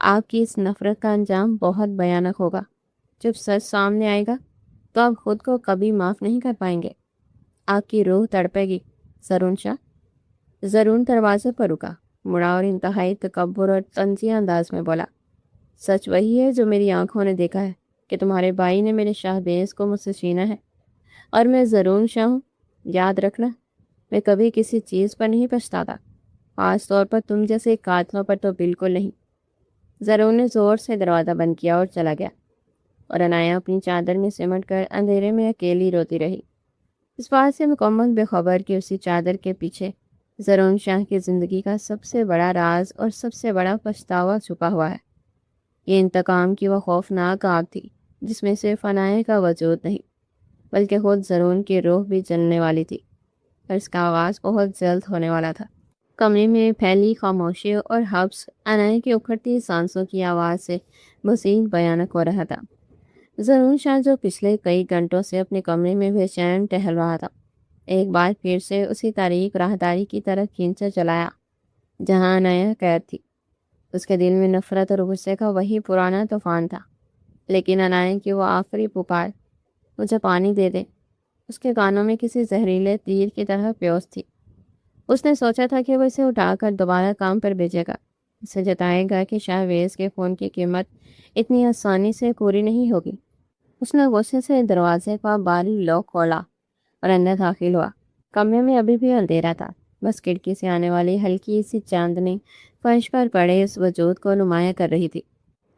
آپ کی اس نفرت کا انجام بہت بھیانک ہوگا۔ جب سچ سامنے آئے گا تو آپ خود کو کبھی معاف نہیں کر پائیں گے۔ آپ کی روح تڑپے گی۔ زرون شاہ۔ زرون دروازے پر رکا، مڑا اور انتہائی تکبر اور طنزیہ انداز میں بولا، سچ وہی ہے جو میری آنکھوں نے دیکھا ہے کہ تمہارے بھائی نے میرے شہبیز کو مجھ سے چھینا ہے، اور میں زرون شاہ ہوں۔ یاد رکھنا، میں کبھی کسی چیز پر نہیں پچھتاتا، خاص طور پر تم جیسے قاتلوں پر تو بالکل نہیں۔ زرون نے زور سے دروازہ بند کیا اور چلا گیا، اور عنایا اپنی چادر میں سمٹ کر اندھیرے میں اکیلی روتی رہی، اس بات سے مکمل بے خبر کہ اسی چادر کے پیچھے زرون شاہ کی زندگی کا سب سے بڑا راز اور سب سے بڑا پچھتاوا چھپا ہوا ہے۔ یہ انتقام کی وہ خوفناک آگ تھی جس میں صرف عنایا کا وجود نہیں بلکہ خود زرون کی روح بھی جلنے والی تھی، اور اس کا آغاز بہت جلد ہونے والا تھا۔ کمرے میں پھیلی خاموشی اور حبس عنایا کی اکھڑتی سانسوں کی آواز سے مزید بھیانک ہو رہا تھا۔ زرون شاہ جو پچھلے کئی گھنٹوں سے اپنے کمرے میں بے چین ٹہل رہا تھا، ایک بار پھر سے اسی تاریک راہداری کی طرف کھینچا چلایا جہاں عنایا قید تھی۔ اس کے دل میں نفرت اور غصے کا وہی پرانا طوفان تھا، لیکن عنایا کی وہ آخری پکار، مجھے پانی دے دے، اس کے کانوں میں کسی زہریلے تیر کی طرح پیوست تھی۔ اس نے سوچا تھا کہ وہ اسے اٹھا کر دوبارہ کام پر بھیجے گا، اسے جتائے گا کہ شہبیز کے خون کی قیمت اتنی آسانی سے پوری نہیں ہوگی۔ اس نے غصے سے دروازے کا باری لاک کھولا اور اندر داخل ہوا۔ کمرے میں ابھی بھی اندھیرا تھا، بس کھڑکی سے آنے والی ہلکی سی چاندنی فرش پر پڑے اس وجود کو نمایاں کر رہی تھی۔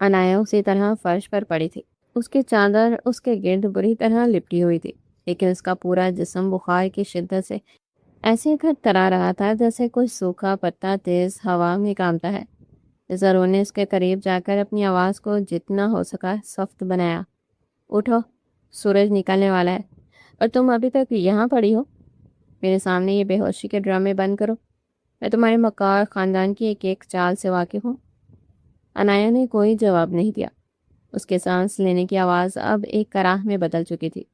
عنایا اسی طرح فرش پر پڑی تھی، اس کی چادر اس کے گرد بری طرح لپٹی ہوئی تھی، لیکن اس کا پورا جسم بخار کی شدت سے ایسے تھرتھرا رہا تھا جیسے کوئی سوکھا پتا تیز ہوا میں کامتا ہے۔ زرون نے اس کے قریب جا کر اپنی آواز کو جتنا ہو سکا سخت بنایا، اٹھو، سورج نکلنے والا ہے اور تم ابھی تک یہاں پڑی ہو۔ میرے سامنے یہ بے ہوشی کے ڈرامے بند کرو، میں تمہارے مکار خاندان کی ایک ایک چال سے واقف ہوں۔ عنایا نے کوئی جواب نہیں دیا، اس کے سانس لینے کی آواز اب ایک کراہ میں بدل چکی تھی۔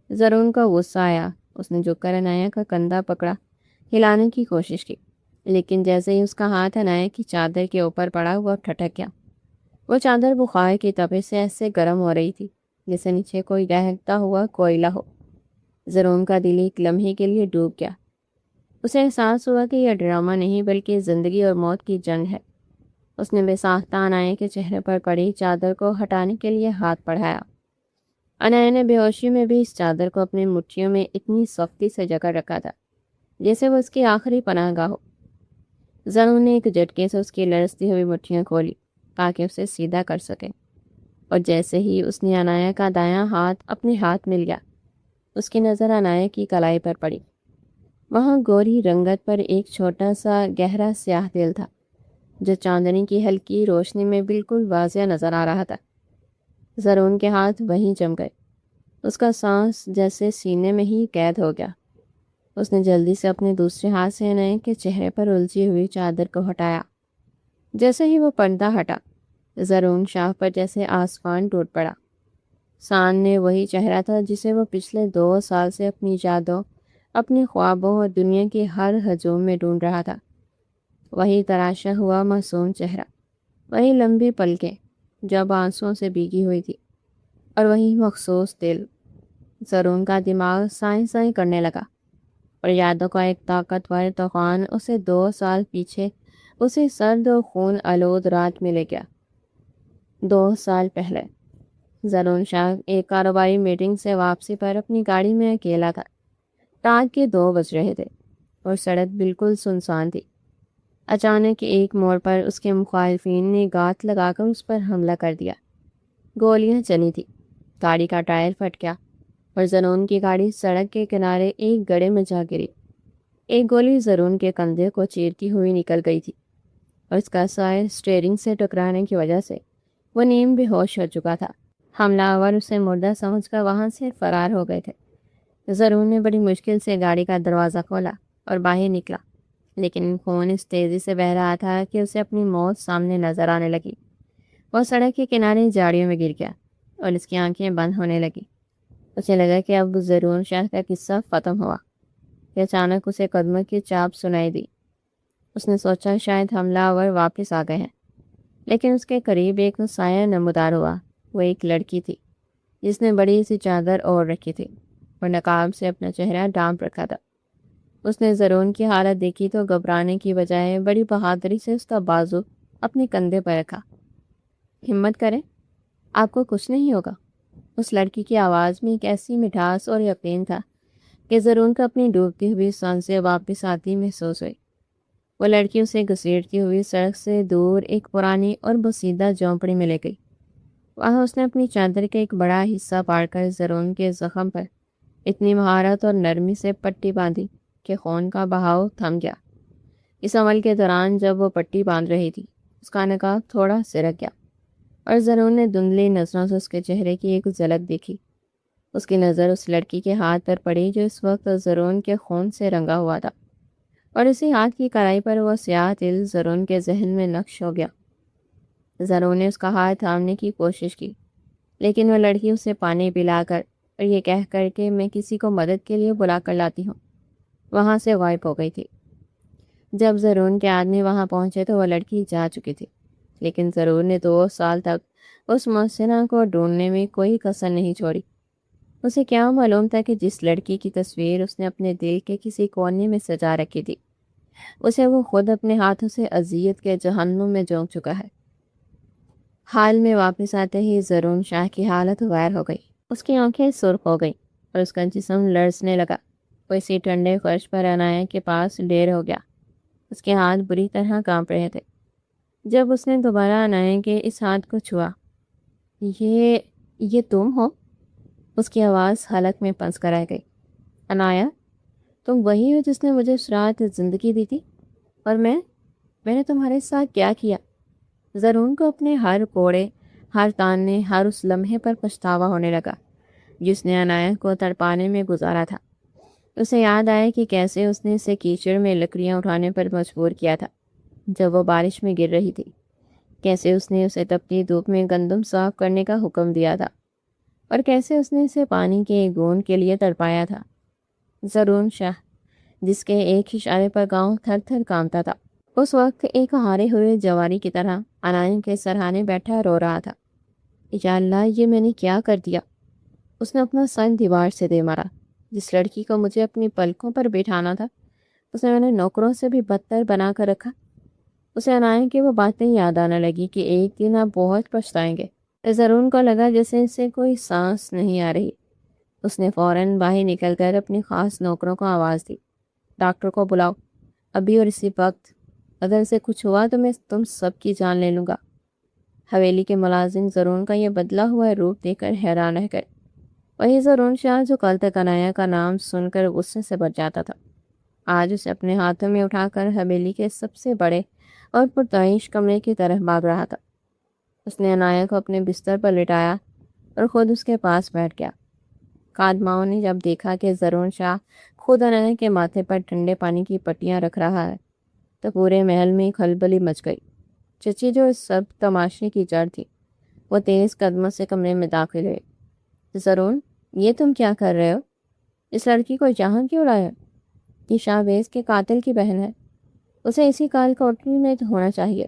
زرون کا غصہ آیا، اس نے جھک کر عنایا کا کندھا پکڑا، ہلانے کی کوشش کی، لیکن جیسے ہی اس کا ہاتھ عنایا کی چادر کے اوپر پڑا وہ ٹھٹک گیا۔ وہ چادر بخار کی تپش سے ایسے گرم ہو رہی تھی جیسے نیچے کوئی دہکتا ہوا کوئلہ ہو۔ زرون کا دل ایک لمحے کے لیے ڈوب گیا، اسے احساس ہوا کہ یہ ڈرامہ نہیں بلکہ زندگی اور موت کی جنگ ہے۔ اس نے بے ساختہ عنایا کے چہرے پر پڑی چادر کو ہٹانے کے لیے ہاتھ بڑھایا۔ عنایا نے بے ہوشی میں بھی اس چادر کو اپنی مٹھیوں میں اتنی سختی سے جکڑ رکھا تھا جیسے وہ اس کی آخری پناہ گاہ ہو۔ زرون نے ایک جھٹکے سے اس کی لرزتی ہوئی مٹھیاں کھولی تاکہ اسے سیدھا کر سکے، اور جیسے ہی اس نے عنایا کا دایاں ہاتھ اپنے ہاتھ مل گیا، اس کی نظر عنایا کی کلائی پر پڑی۔ وہاں گوری رنگت پر ایک چھوٹا سا گہرا سیاہ دل تھا جو چاندنی کی ہلکی روشنی میں بالکل واضح نظر آ رہا تھا۔ زرون کے ہاتھ وہیں جم گئے، اس کا سانس جیسے سینے میں ہی قید ہو گیا۔ اس نے جلدی سے اپنے دوسرے ہاتھ سے عنایا کے چہرے پر الجھی ہوئی چادر کو ہٹایا۔ جیسے ہی وہ پردہ ہٹا، زرون شاہ پر جیسے آسمان ٹوٹ پڑا۔ سامنے وہی چہرہ تھا جسے وہ پچھلے 2 سال سے اپنی یادوں، اپنے خوابوں اور دنیا کے ہر ہجوم میں ڈھونڈ رہا تھا۔ وہی تراشا ہوا معصوم چہرہ، وہی لمبی پلکیں جو اب آنسوؤں سے بھیگی ہوئی تھی، اور وہی مخصوص دل۔ زرون کا دماغ سائیں سائیں کرنے لگا، اور یادوں کا ایک طاقتور طوفان اسے 2 سال پیچھے اسی سرد و خون آلود رات میں لے گیا۔ 2 سال پہلے زرون شاہ ایک کاروباری میٹنگ سے واپسی پر اپنی گاڑی میں اکیلا تھا۔ رات کے 2 بج رہے تھے اور سڑک بالکل سنسان تھی۔ اچانک ایک موڑ پر اس کے مخالفین نے گاٹ لگا کر اس پر حملہ کر دیا۔ گولیاں چلی تھیں، گاڑی کا ٹائر پھٹ گیا اور زرون کی گاڑی سڑک کے کنارے ایک گڑھے میں جا گری۔ ایک گولی زرون کے کندھے کو چیرتی ہوئی نکل گئی تھی اور اس کا سائر اسٹیئرنگ سے ٹکرانے کی وجہ سے وہ نیم بے ہوش ہو چکا تھا۔ حملہ آور اسے مردہ سمجھ کر وہاں سے فرار ہو گئے تھے۔ زرون نے بڑی مشکل سے گاڑی کا دروازہ کھولا اور باہر نکلا، لیکن خون اس تیزی سے بہہ رہا تھا کہ اسے اپنی موت سامنے نظر آنے لگی۔ وہ سڑک کے کنارے جھاڑیوں میں گر گیا اور اس کی آنکھیں بند ہونے لگی۔ اسے لگا کہ اب زرون شاہ کا قصہ ختم ہوا کہ اچانک اسے قدموں کی چاپ سنائی دی۔ اس نے سوچا شاید حملہ آور واپس آ گئے ہیں، لیکن اس کے قریب ایک سایہ نمودار ہوا۔ وہ ایک لڑکی تھی جس نے بڑی سی چادر اوڑھ رکھی تھی اور نقاب سے اپنا چہرہ ڈھانپ رکھا تھا۔ اس نے زرون کی حالت دیکھی تو گھبرانے کی بجائے بڑی بہادری سے اس کا بازو اپنے کندھے پر رکھا۔ ہمت کریں، آپ کو کچھ نہیں ہوگا۔ اس لڑکی کی آواز میں ایک ایسی مٹھاس اور یقین تھا کہ زرون کو اپنی ڈوبتی ہوئی سانسیں واپس آتی محسوس ہوئی۔ وہ لڑکی اسے گھسیٹتی ہوئی سڑک سے دور ایک پرانی اور بوسیدہ جھونپڑی میں لے گئی۔ وہاں اس نے اپنی چادر کا ایک بڑا حصہ پاڑ کر زرون کے زخم پر اتنی مہارت اور نرمی سے پٹی باندھی کہ خون کا بہاؤ تھم گیا۔ اس عمل کے دوران جب وہ پٹی باندھ رہی تھی، اس کا نقاب تھوڑا سرک گیا اور زرون نے دھندلی نظروں سے اس کے چہرے کی ایک جھلک دیکھی۔ اس کی نظر اس لڑکی کے ہاتھ پر پڑی جو اس وقت زرون کے خون سے رنگا ہوا تھا، اور اسی ہاتھ کی کلائی پر وہ سیاہ تل زرون کے ذہن میں نقش ہو گیا۔ زرون نے اس کا ہاتھ تھامنے کی کوشش کی، لیکن وہ لڑکی اسے پانی پلا کر اور یہ کہہ کر کہ میں کسی کو مدد کے لیے بلا کر لاتی ہوں، وہاں سے غائب ہو گئی تھی۔ جب زرون کے آدمی وہاں پہنچے تو وہ لڑکی جا چکی تھی، لیکن زرون نے 2 سال تک اس محسنہ کو ڈھونڈنے میں کوئی کسر نہیں چھوڑی۔ اسے کیا معلوم تھا کہ جس لڑکی کی تصویر اس نے اپنے دل کے کسی کونے میں سجا رکھی تھی، اسے وہ خود اپنے ہاتھوں سے اذیت کے جہنم میں جھونک چکا ہے۔ حال میں واپس آتے ہی زرون شاہ کی حالت غیر ہو گئی۔ اس کی آنکھیں سرخ ہو گئیں اور اس کا جسم لرزنے لگا۔ وہ اسی ٹھنڈے فرش پر عنایہ کے پاس ڈیر ہو گیا۔ اس کے ہاتھ بری طرح کانپ رہے تھے۔ جب اس نے دوبارہ عنایہ کے اس ہاتھ کو چھوا، یہ تم ہو؟ اس کی آواز حلق میں پنس کر آ گئی۔ عنایہ، تم وہی ہو جس نے مجھے اس رات زندگی دی تھی؟ اور میں نے تمہارے ساتھ کیا کیا؟ زرون کو اپنے ہر کوڑے، ہر تانے، ہر اس لمحے پر پچھتاوا ہونے لگا جس نے عنایہ کو تڑپانے میں گزارا تھا۔ اسے یاد آیا کہ کیسے اس نے اسے کیچڑ میں لکڑیاں اٹھانے پر مجبور کیا تھا جب وہ بارش میں گر رہی تھی، کیسے اس نے اسے تپتی دھوپ میں گندم صاف کرنے کا حکم دیا تھا، اور کیسے اس نے اسے پانی کے گون کے لیے تڑپایا تھا۔ زرون شاہ، جس کے ایک اشارے پر گاؤں تھر تھر کانپتا تھا، اس وقت ایک ہارے ہوئے جواری کی طرح عنایہ کے سرہانے بیٹھا رو رہا تھا۔ یا اللہ، یہ میں نے کیا کر دیا؟ اس نے اپنا سر دیوار سے دے مارا۔ جس لڑکی کو مجھے اپنی پلکوں پر بٹھانا تھا، اسے میں نے نوکروں سے بھی بدتر بنا کر رکھا۔ اسے عنایہ کی وہ باتیں یاد آنے لگی کہ ایک دن آپ بہت پچھتائیں گے۔ زرون کو لگا جیسے اسے کوئی سانس نہیں آ رہی۔ اس نے فوراً باہر نکل کر اپنی خاص نوکروں کو آواز دی، ڈاکٹر کو بلاؤ، ابھی اور اسی وقت۔ اگر اسے کچھ ہوا تو میں تم سب کی جان لے لوں گا۔ حویلی کے ملازم زرون کا یہ بدلا ہوا روپ دیکھ کر حیران رہ گئے۔ وہی زرون شاہ جو کل تک عنایہ کا نام سن کر غصے سے بچ جاتا تھا، آج اسے اپنے ہاتھوں میں اٹھا کر حویلی کے سب سے بڑے اور پرتعیش کمرے کی طرف بھاگ رہا تھا۔ اس نے عنایہ کو اپنے بستر پر لٹایا اور خود اس کے پاس بیٹھ گیا۔ خادماؤں نے جب دیکھا کہ زرون شاہ خود عنایہ کے ماتھے پر ٹھنڈے پانی کی پٹیاں رکھ رہا ہے تو پورے محل میں کھلبلی مچ گئی۔ چچی، جو اس سب تماشے کی جڑ تھی، وہ تیز قدموں سے کمرے میں داخل ہوئے۔ زرون، یہ تم کیا کر رہے ہو؟ اس لڑکی کو یہاں کیوں لایا؟ یہ شاہبیز کے قاتل کی بہن ہے، اسے اسی کال کوٹری میں ہونا چاہیے۔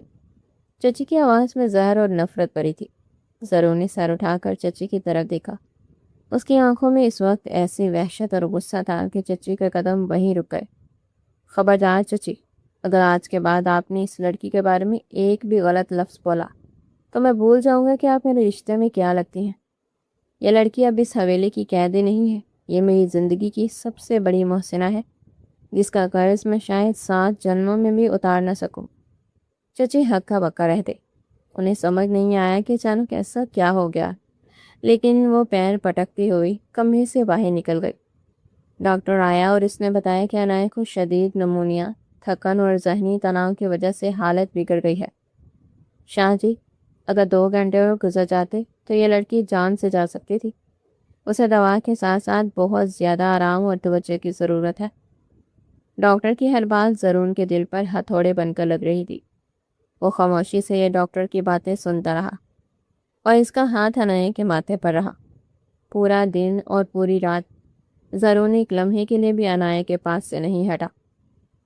چچی کی آواز میں زہر اور نفرت بھری تھی۔ زرون نے سر اٹھا کر چچی کی طرف دیکھا۔ اس کی آنکھوں میں اس وقت ایسی وحشت اور غصہ تھا کہ چچی کے قدم وہیں رک گئے۔ خبردار چچی، اگر آج کے بعد آپ نے اس لڑکی کے بارے میں ایک بھی غلط لفظ بولا تو میں بھول جاؤں گا کہ آپ میرے رشتے میں کیا لگتی ہیں۔ یہ لڑکی اب اس حویلی کی قیدی نہیں ہے، یہ میری زندگی کی سب سے بڑی محسنہ ہے جس کا قرض میں شاید 7 جنموں میں بھی اتار نہ سکوں۔ چچی ہکا بکا رہ گئے۔ انہیں سمجھ نہیں آیا کہ اچانک ایسا کیا ہو گیا، لیکن وہ پیر پٹکتی ہوئی کمرے سے باہر نکل گئی۔ ڈاکٹر آیا اور اس نے بتایا کہ عنایت کو شدید نمونیا، تھکن اور ذہنی تناؤ کی وجہ سے حالت بگڑ گئی ہے۔ شاہ جی، اگر 2 گھنٹے اور گزر جاتے تو یہ لڑکی جان سے جا سکتی تھی۔ اسے دوا کے ساتھ ساتھ بہت زیادہ آرام اور توجہ کی ضرورت ہے۔ ڈاکٹر کی ہر بات زرون کے دل پر ہتھوڑے بن کر لگ رہی تھی۔ وہ خاموشی سے یہ ڈاکٹر کی باتیں سنتا رہا اور اس کا ہاتھ عنایت کے ماتھے پر رہا۔ پورا دن اور پوری رات زرون ایک لمحے کے لیے بھی عنایت کے پاس سے نہیں ہٹا۔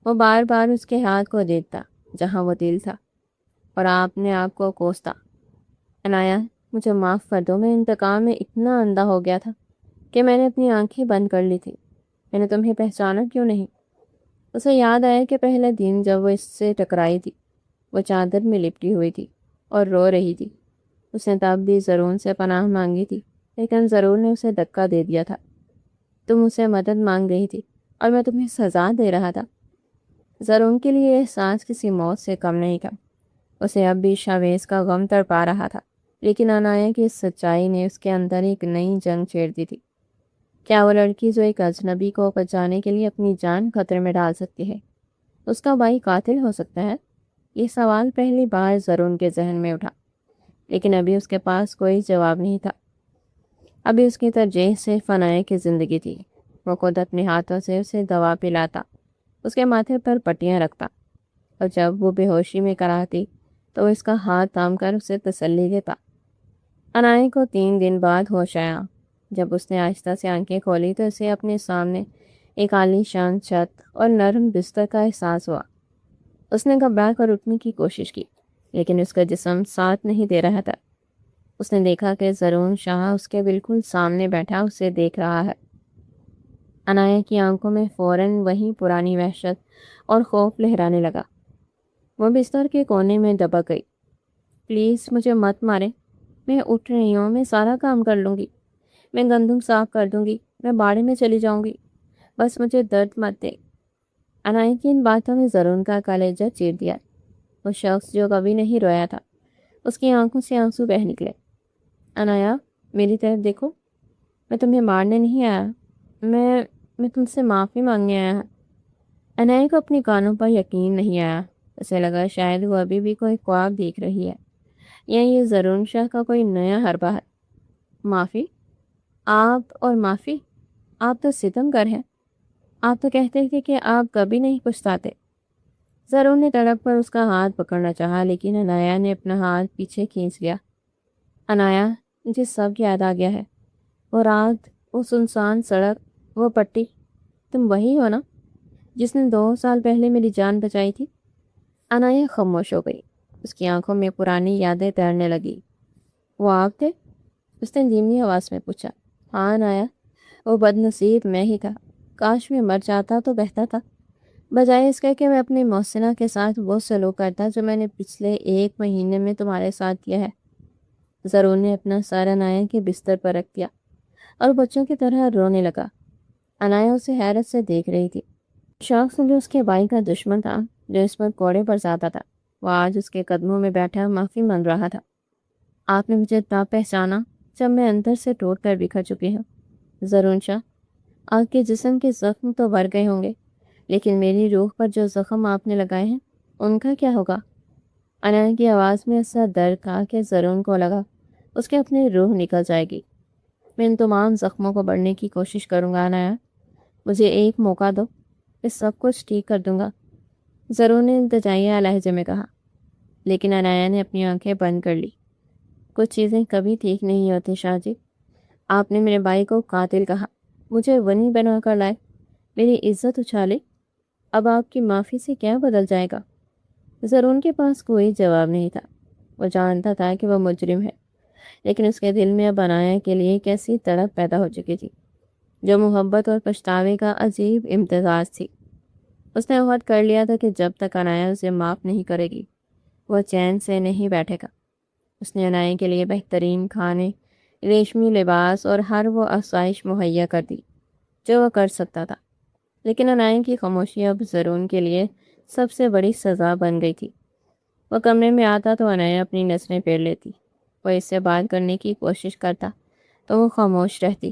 وہ بار بار اس کے ہاتھ کو دیکھتا جہاں وہ دل تھا اور اپنے آپ کو کوستا، عنایت مجھے معاف کر دو، میں انتقام میں اتنا اندھا ہو گیا تھا کہ میں نے اپنی آنکھیں بند کر لی تھی۔ میں نے تمہیں پہچانا کیوں نہیں؟ اسے یاد آیا کہ پہلے دن جب وہ اس سے ٹکرائی تھی وہ چادر میں لپٹی ہوئی تھی اور رو رہی تھی۔ اس نے تب بھی زرون سے پناہ مانگی تھی، لیکن زرون نے اسے دھکا دے دیا تھا۔ تم اسے مدد مانگ رہی تھی اور میں تمہیں سزا دے رہا تھا۔ زرون کے لیے احساس کسی موت سے کم نہیں تھا۔ اسے اب بھی شاویز کا غم تڑپا رہا تھا، لیکن عنایت کی اس سچائی نے اس کے اندر ایک نئی جنگ چھیڑ دی تھی۔ کیا وہ لڑکی جو ایک اجنبی کو بچانے کے لیے اپنی جان خطرے میں ڈال سکتی ہے، اس کا بھائی قاتل ہو سکتا ہے؟ یہ سوال پہلی بار زرون کے ذہن میں اٹھا، لیکن ابھی اس کے پاس کوئی جواب نہیں تھا۔ ابھی اس کی ترجیح صرف عنایت کی زندگی تھی۔ وہ خود اپنے ہاتھوں سے اسے دوا پلاتا، اس کے ماتھے پر پٹیاں رکھتا، اور جب وہ بے ہوشی میں کراتی تو اس کا ہاتھ تھام کر اسے تسلی دیتا۔ عنایت کو 3 دن بعد ہوش آیا۔ جب اس نے آہستہ سے آنکھیں کھولی تو اسے اپنے سامنے ایک عالی شان چھت اور نرم بستر کا احساس ہوا۔ اس نے گھبرا کر اٹھنے کی کوشش کی، لیکن اس کا جسم ساتھ نہیں دے رہا تھا۔ اس نے دیکھا کہ زرون شاہ اس کے بالکل سامنے بیٹھا اسے دیکھ رہا ہے۔ عنایت کی آنکھوں میں فوراً وہی پرانی وحشت اور خوف لہرانے لگا۔ وہ بستر کے کونے میں دبک گئی۔ پلیز مجھے مت مارے، میں اٹھ رہی ہوں، میں سارا کام کر لوں گی، میں گندم صاف کر دوں گی، میں باڑے میں چلی جاؤں گی، بس مجھے درد مت دے۔ عنایت کی ان باتوں نے زرون کا کلیجہ چیر دیا۔ وہ شخص جو کبھی نہیں رویا تھا، اس کی آنکھوں سے آنسو بہہ نکلے۔ عنایت میری طرف دیکھو، میں تمہیں مارنے نہیں آیا، میں تم سے معافی مانگنے آیا ہوں۔ عنایت کو اپنی کانوں پر یقین نہیں آیا۔ اسے لگا شاید وہ ابھی بھی کوئی خواب دیکھ رہی ہے، یا یہ زرون شاہ کا کوئی نیا حربہ ہے۔ معافی؟ آپ اور معافی؟ آپ تو ستم گر ہیں، آپ تو کہتے تھے کہ آپ کبھی نہیں پچھتاتے۔ زرون نے تڑپ کر اس کا ہاتھ پکڑنا چاہا، لیکن عنایت نے اپنا ہاتھ پیچھے کھینچ لیا۔ عنایت، مجھے سب یاد آ گیا ہے، وہ رات، وہ سنسان سڑک، وہ پٹی، تم وہی ہو نا جس نے 2 سال پہلے میری جان بچائی تھی؟ عنایت خاموش ہو گئی۔ اس کی آنکھوں میں پرانی یادیں تیرنے لگی۔ وہ آپ تھے؟ اس نے دھیمی آواز میں پوچھا۔ ہاں عنایت، وہ بد نصیب میں ہی تھا۔ کاش میں مر جاتا تو بہتر تھا، بجائے اس کے کہ میں اپنی محسنہ کے ساتھ وہ سلوک کرتا جو میں نے پچھلے 1 مہینے میں تمہارے ساتھ کیا ہے۔ زرون نے اپنا سر عنایت کے بستر پر رکھ دیا اور بچوں کی طرح رونے لگا۔ عنایت اسے حیرت سے دیکھ رہی تھی۔ شخص جو اس کے بھائی کا دشمن تھا، جو اس پر کوڑے برساتا تھا، وہ آج اس کے قدموں میں بیٹھا معافی مانگ رہا تھا۔ آپ نے مجھے تب پہچانا جب میں اندر سے ٹوٹ کر بکھر چکی ہوں۔ زرون شاہ، آپ کے جسم کے زخم تو بھر گئے ہوں گے، لیکن میری روح پر جو زخم آپ نے لگائے ہیں ان کا کیا ہوگا؟ عنایت کی آواز میں ایسا درد تھا کہ زرون کو لگا اس کے اپنی روح نکل جائے گی۔ میں ان تمام زخموں کو بڑھنے کی کوشش کروں گا عنایت، مجھے ایک موقع دو، میں سب کچھ ٹھیک کر دوں گا، زرون نے التجائیہ لہجے میں کہا۔ لیکن عنایت نے اپنی آنکھیں بند کر لی۔ کچھ چیزیں کبھی ٹھیک نہیں ہوتی شاہ جی۔ آپ نے میرے بھائی کو قاتل کہا، مجھے ونی بنا کر لائے، میری عزت اچھالے، اب آپ کی معافی سے کیا بدل جائے گا؟ زرون کے پاس کوئی جواب نہیں تھا۔ وہ جانتا تھا کہ وہ مجرم ہے، لیکن اس کے دل میں اب عنایت کے لیے کیسی تڑپ پیدا ہو چکی تھی، جو محبت اور پچھتاوے کا عجیب امتزاج تھی۔ اس نے عہد کر لیا تھا کہ جب تک عنایت اسے معاف نہیں کرے گی وہ چین سے نہیں بیٹھے گا۔ اس نے عنایت کے لیے بہترین کھانے، ریشمی لباس اور ہر وہ آسائش مہیا کر دی جو وہ کر سکتا تھا، لیکن عنایت کی خاموشی اب زرون کے لیے سب سے بڑی سزا بن گئی تھی۔ وہ کمرے میں آتا تو عنایت اپنی نظریں پھیر لیتی، وہ اس سے بات کرنے کی کوشش کرتا تو وہ خاموش رہتی۔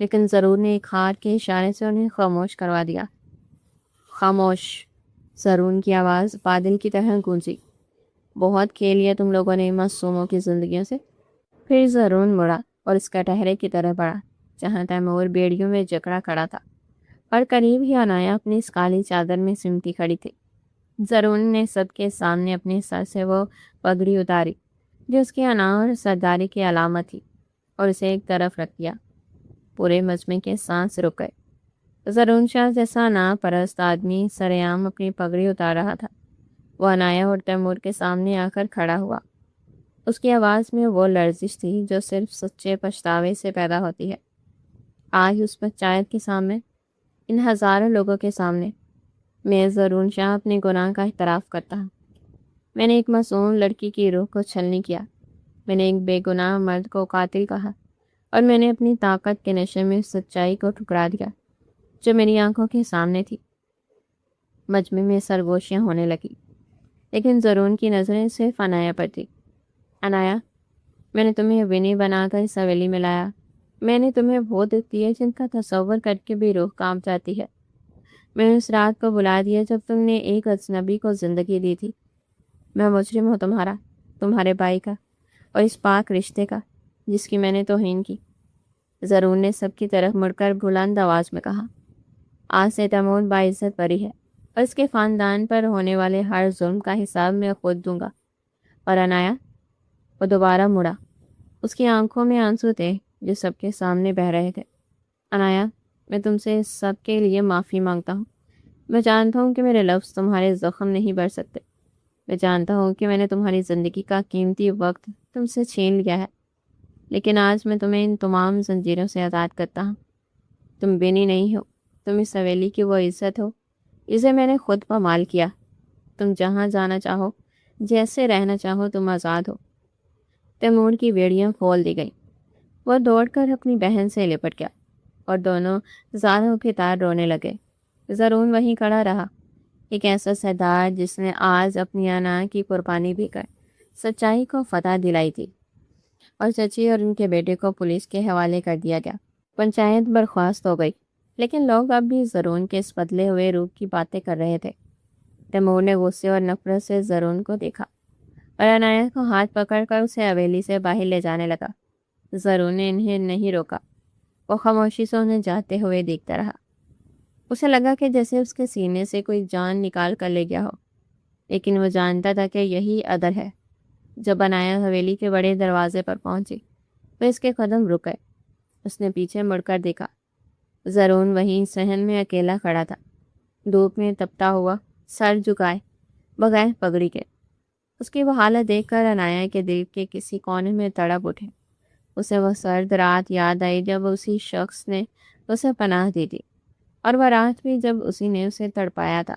لیکن ضرور نے ایک ہاتھ کے اشارے سے انہیں خاموش کروا دیا۔ خاموش! ضرور کی آواز بادل کی طرح گونجی۔ بہت کھیل لیا تم لوگوں نے معصوموں کی زندگیوں سے۔ پھر ضرور مڑا اور اس کٹہرے کی طرح بڑھا جہاں تیمور بیڑیوں میں جکڑا کھڑا تھا، اور قریب ہی عنایا اپنی اس کالی چادر میں سمٹی کھڑی تھی۔ ضرور نے سب کے سامنے اپنے سر سے وہ پگڑی اتاری جو اس کے انا اور سرداری کی علامت تھی، اور اسے ایک طرف رکھ دیا۔ پورے مجمع کے سانس رک گئے۔ ضرور شاہ جیسا نا پرست آدمی سرعام اپنی پگڑی اتار رہا تھا۔ وہ عنایا اور تیمور کے سامنے آ کر کھڑا ہوا۔ اس کی آواز میں وہ لرزش تھی جو صرف سچے پچھتاوے سے پیدا ہوتی ہے۔ آج اس پنچایت کے سامنے، ان ہزاروں لوگوں کے سامنے، میں ضرور شاہ اپنے گناہ کا اعتراف کرتا ہوں۔ میں نے ایک معصوم لڑکی کی روح کو چھلنی کیا، میں نے ایک بے گناہ مرد کو قاتل کہا، اور میں نے اپنی طاقت کے نشے میں سچائی کو ٹھکرا دیا جو میری آنکھوں کے سامنے تھی۔ مجمع میں سرگوشیاں ہونے لگی، لیکن ضرور کی نظریں صرف عنایا پر تھی۔ عنایا، میں نے تمہیں ونی بنا کر اس حویلی میں لایا۔ میں نے تمہیں وہ دیتی ہے جن کا تصور کر کے بھی روح کانپ جاتی ہے۔ میں نے اس رات کو بلا دیا جب تم نے ایک اجنبی کو زندگی دی تھی۔ میں مجرم ہوں تمہارا، تمہارے بھائی کا، اور اس پاک رشتے کا جس کی میں نے توہین کی۔ ضرور نے سب کی طرف مڑ کر بلند آواز میں کہا، آج سے تیمور باعزت بری ہے، اور اس کے خاندان پر ہونے والے ہر ظلم کا حساب میں خود دوں گا۔ اور عنایا، وہ دوبارہ مڑا۔ اس کی آنکھوں میں آنسو تھے جو سب کے سامنے بہہ رہے تھے۔ عنایا، میں تم سے اس سب کے لیے معافی مانگتا ہوں۔ میں جانتا ہوں کہ میرے لفظ تمہارے زخم نہیں بھر سکتے۔ میں جانتا ہوں کہ میں نے تمہاری زندگی کا قیمتی وقت تم سے چھین لیا ہے، لیکن آج میں تمہیں ان تمام زنجیروں سے آزاد کرتا ہوں۔ تم بینی نہیں ہو، تم اس حویلی کی وہ عزت ہو جسے میں نے خود پامال کیا۔ تم جہاں جانا چاہو، جیسے رہنا چاہو، تم آزاد ہو۔ تیمور کی بیڑیاں کھول دی گئیں۔ وہ دوڑ کر اپنی بہن سے لپٹ گیا، اور دونوں زاروں کے تار رونے لگے۔ ضرور وہیں کھڑا رہا، ایک ایسا سردار جس نے آج اپنی انا کی قربانی بھی کر سچائی کو فتح دلائی تھی، اور چچی اور ان کے بیٹے کو پولیس کے حوالے کر دیا گیا۔ پنچایت برخاست ہو گئی، لیکن لوگ اب بھی ضرور کے اس بدلے ہوئے روپ کی باتیں کر رہے تھے۔ تیمور نے غصے اور نفرت سے ضرور کو دیکھا، اور عنایت کو ہاتھ پکڑ کر اسے حویلی سے باہر لے جانے لگا۔ ضرور نے انہیں نہیں روکا، وہ خاموشی سے انہیں جاتے ہوئے دیکھتا رہا۔ اسے لگا کہ جیسے اس کے سینے سے کوئی جان نکال کر لے گیا ہو، لیکن وہ جانتا تھا کہ یہی عدل ہے۔ جب عنایت حویلی کے بڑے دروازے پر پہنچی تو اس کے قدم رک گئے۔ اس نے پیچھے مڑ کر دیکھا، ضرور وہیں صحن میں اکیلا کھڑا تھا، دھوپ میں تپتا ہوا، سر جھکائے، بغیر پگڑی کے۔ اس کی وہ حالت دیکھ کر عنایت کے دل کے کسی کونے میں تڑپ اٹھے۔ اسے وہ سرد رات یاد آئی جب اسی شخص نے اسے پناہ دی تھی، اور وہ رات بھی جب اسی نے اسے تڑپایا تھا۔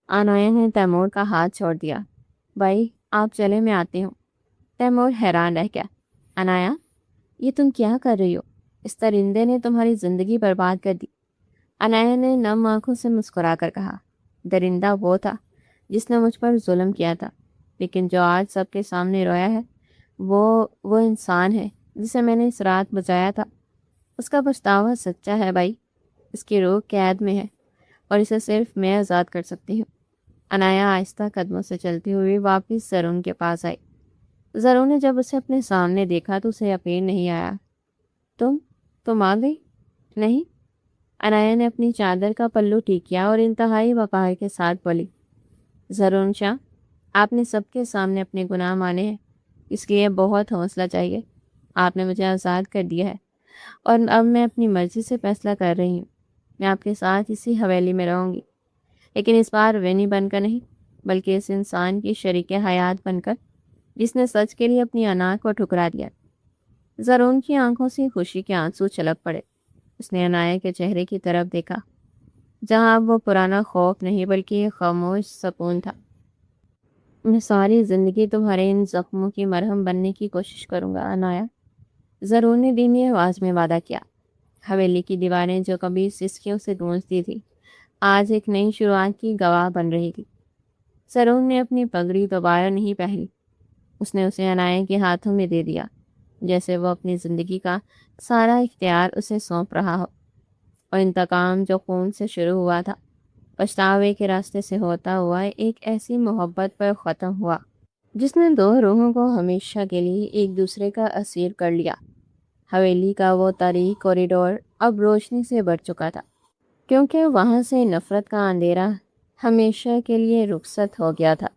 عنایت نے تیمور کا ہاتھ چھوڑ دیا۔ بھائی، آپ چلے، میں آتی ہوں۔ تیمور حیران رہ گیا۔ عنایت، یہ تم کیا کر رہی ہو؟ اس درندے نے تمہاری زندگی برباد کر دی۔ عنایت نے نم آنکھوں سے مسکرا کر کہا، درندہ وہ تھا جس نے مجھ پر ظلم کیا تھا، لیکن جو آج سب کے سامنے رویا ہے وہ انسان ہے جسے میں نے اس رات بچایا تھا۔ اس کا پچھتاوا سچا ہے بھائی، اس کی روح قید میں ہے، اور اسے صرف میں آزاد کر سکتی ہوں۔ عنایت آہستہ قدموں سے چلتی ہوئی واپس ضرور کے پاس آئی۔ ضرور نے جب اسے اپنے سامنے دیکھا تو اسے یقین نہیں آیا۔ تم آ گئی؟ نہیں؟ عنایت نے اپنی چادر کا پلو ٹھیک کیا اور انتہائی وقار کے ساتھ بولی، ضرور شاہ، آپ نے سب کے سامنے اپنے گناہ مانے ہیں، اس لیے بہت حوصلہ چاہیے۔ آپ نے مجھے آزاد کر دیا ہے، اور اب میں اپنی مرضی سے فیصلہ کر رہی ہوں۔ میں آپ کے ساتھ اسی حویلی میں رہوں گی، لیکن اس بار وینی بن کر نہیں، بلکہ اس انسان کی شریک حیات بن کر جس نے سچ کے لیے اپنی انا کو ٹھکرا دیا۔ ضرور کی آنکھوں سے خوشی کے آنسو چھلک پڑے۔ اس نے عنایت کے چہرے کی طرف دیکھا، جہاں اب وہ پرانا خوف نہیں بلکہ ایک خاموش سکون تھا۔ میں ساری زندگی تمہارے ان زخموں کی مرہم بننے کی کوشش کروں گا عنایت، ضرور نے دھیمی آواز میں وعدہ کیا۔ حویلی کی دیواریں جو کبھی سسکیوں سے گونجتی تھی، آج ایک نئی شروعات کی گواہ بن رہی تھی۔ ضرور نے اپنی پگڑی دوبارہ نہیں پہنی، اس نے اسے عنایت کے ہاتھوں میں دے دیا۔ جیسے وہ اپنی زندگی کا سارا اختیار اسے سونپ رہا ہو، اور انتقام جو خون سے شروع ہوا تھا پچھتاوے کے راستے سے ہوتا ہوا ایک ایسی محبت پر ختم ہوا جس نے دو روحوں کو ہمیشہ کے لیے ایک دوسرے کا اسیر کر لیا۔ حویلی کا وہ تاریک کوریڈور اب روشنی سے بھر چکا تھا، کیونکہ وہاں سے نفرت کا اندھیرا ہمیشہ کے لیے رخصت ہو گیا تھا۔